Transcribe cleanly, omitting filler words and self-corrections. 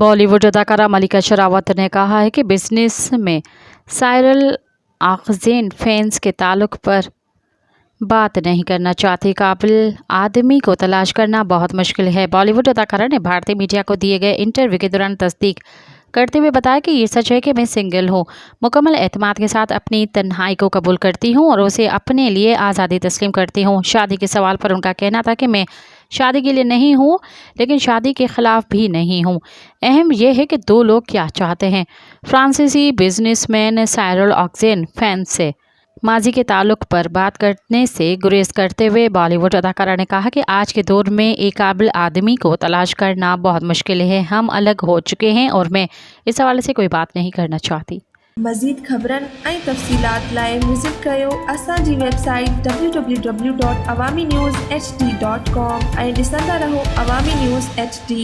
बॉलीवुड अदाकारा मलिका शेरावत ने कहा है कि बिजनेस में साइरल ऑक्जेन फैंस के ताल्लुक पर बात नहीं करना चाहती। काबिल आदमी को तलाश करना बहुत मुश्किल है। बॉलीवुड अदाकारा ने भारतीय मीडिया को दिए गए इंटरव्यू के दौरान तस्दीक करते हुए बताया कि ये सच है कि मैं सिंगल हूँ, मुकम्मल एतमाद के साथ अपनी तन्हाई को कबूल करती हूँ और उसे अपने लिए आज़ादी तस्लीम करती हूँ। शादी के सवाल पर उनका कहना था कि मैं शादी के लिए नहीं हूँ, लेकिन शादी के ख़िलाफ़ भी नहीं हूँ। अहम यह है कि दो लोग क्या चाहते हैं। फ्रांसीसी बिजनेसमैन साइरल ऑक्जेन फैंस से माजी के ताल्लुक पर बात करने से गुरेज करते हुए बॉलीवुड अदाकारा ने कहा कि आज के दौर में एक काबिल आदमी को तलाश करना बहुत मुश्किल है। हम अलग हो चुके हैं और मैं इस हवाले से कोई बात नहीं करना चाहती। मज़ीद ख़बरनि ऐं तफ़सीलात लाइ विज़िट कयो असांजी वेबसाइट www.awamiNewsHD.com ऐं ॾिसंदा रहो अवामी न्यूज़ HD।